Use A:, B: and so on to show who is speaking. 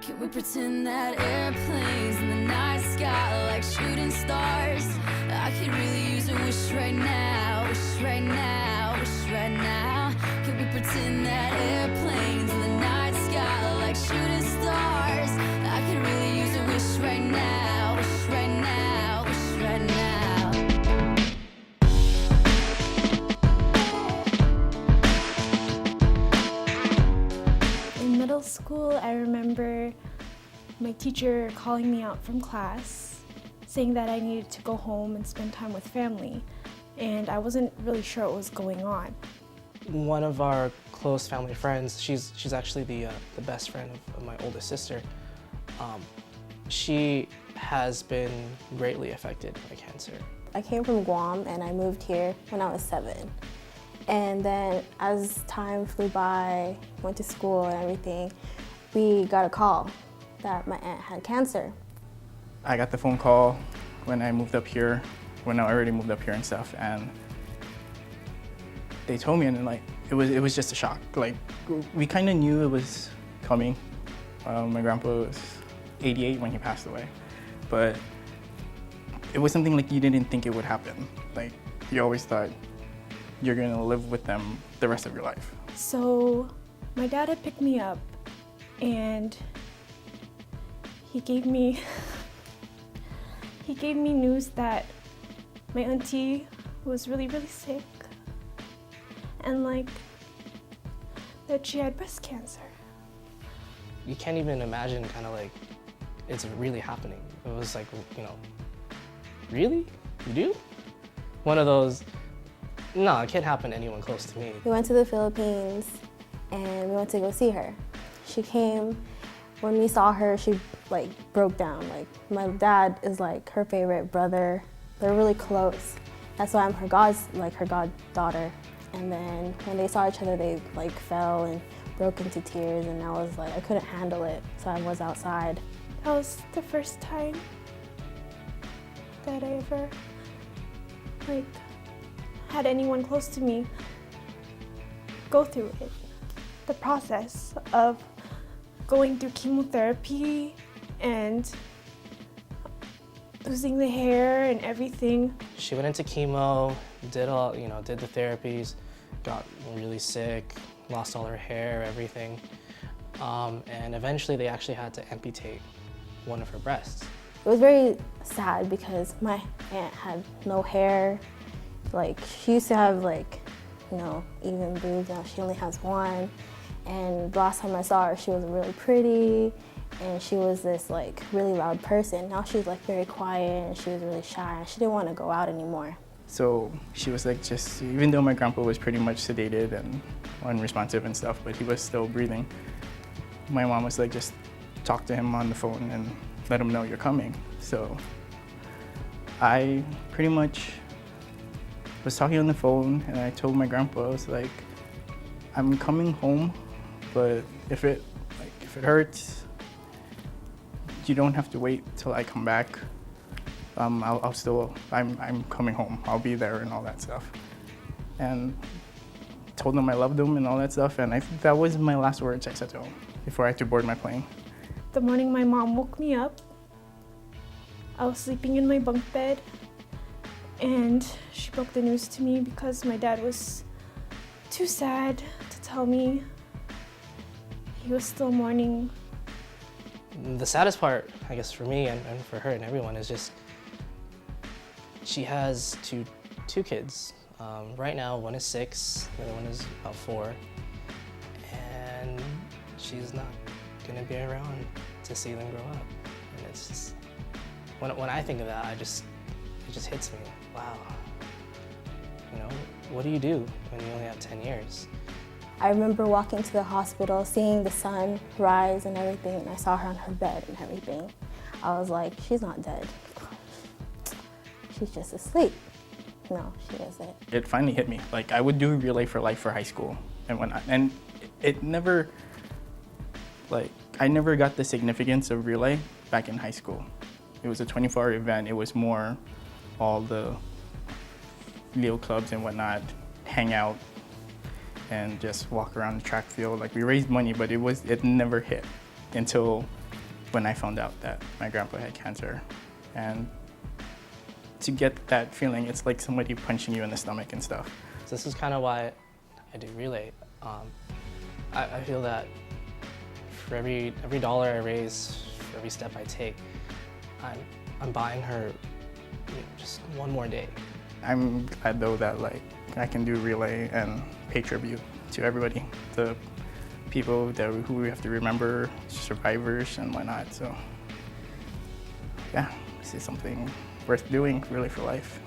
A: Can we pretend that airplanes in the night sky like shooting stars? I could really use a wish right now, wish right now, wish right now. Can we pretend that airplanes in the night sky like shooting stars? I could really use a wish right now, wish right now, wish right now.
B: In middle school, I remember my teacher calling me out from class, saying that I needed to go home and spend time with family, and I wasn't really sure what was going on.
C: One of our close family friends, she's actually the best friend of my oldest sister. She has been greatly affected by cancer.
D: I came from Guam and I moved here when I was 7. And then as time flew by, went to school and everything, we got a call that my aunt had cancer.
E: I got the phone call when I moved up here, when I already moved up here and stuff, and they told me, and like it was just a shock. Like we kind of knew it was coming. My grandpa was 88 when he passed away, but it was something like you didn't think it would happen. Like you always thought you're gonna live with them the rest of your life.
B: So my dad had picked me up and he gave me news that my auntie was really, really sick and like that she had breast cancer.
C: You can't even imagine kind of like it's really happening. It was like, you know, really? You do? One of those, no, it can't happen to anyone close to me.
D: We went to the Philippines and we went to go see her. She came. When we saw her, she like broke down. Like my dad is like her favorite brother. They're really close. That's why I'm her goddaughter. And then when they saw each other, they like fell and broke into tears. And I was like, I couldn't handle it, so I was outside.
B: That was the first time that I ever like had anyone close to me go through it. The process of going through chemotherapy and losing the hair and everything.
C: She went into chemo, did the therapies, got really sick, lost all her hair, everything. And eventually they actually had to amputate one of her breasts.
D: It was very sad because my aunt had no hair. Like she used to have even boobs, now she only has one. And the last time I saw her, she was really pretty and she was this like really loud person. Now she's like very quiet and she was really shy and she didn't want to go out anymore.
E: So she was like just, even though my grandpa was pretty much sedated and unresponsive and stuff, but he was still breathing, my mom was like, just talk to him on the phone and let him know you're coming. So I pretty much was talking on the phone and I told my grandpa, I was like, I'm coming home, but if it hurts, you don't have to wait till I come back. I'm coming home. I'll be there and all that stuff. And told him I loved him and all that stuff. And I think that was my last words I said to him before I had to board my plane.
B: The morning my mom woke me up, I was sleeping in my bunk bed and she broke the news to me because my dad was too sad to tell me. He was still mourning.
C: The saddest part, I guess, for me and for her and everyone is just she has two kids. Right now, one is 6, the other one is about 4, and she's not gonna be around to see them grow up. And it's just, when I think of that, it just hits me. Wow. You know, what do you do when you only have 10 years?
D: I remember walking to the hospital, seeing the sun rise and everything, and I saw her on her bed and everything. I was like, she's not dead. She's just asleep. No, she isn't.
E: It finally hit me. Like I would do Relay for Life for high school, and it never, like I never got the significance of Relay back in high school. It was a 24-hour event. It was more all the Leo clubs and whatnot, hang out and just walk around the track field. Like we raised money, but it never hit until when I found out that my grandpa had cancer. And to get that feeling, it's like somebody punching you in the stomach and stuff.
C: So this is kind of why I do Relay. I feel that for every dollar I raise, for every step I take, I'm buying her just one more day.
E: I'm glad though that like I can do Relay and pay tribute to everybody, the people who we have to remember, survivors and whatnot. So yeah, this is something worth doing really for life.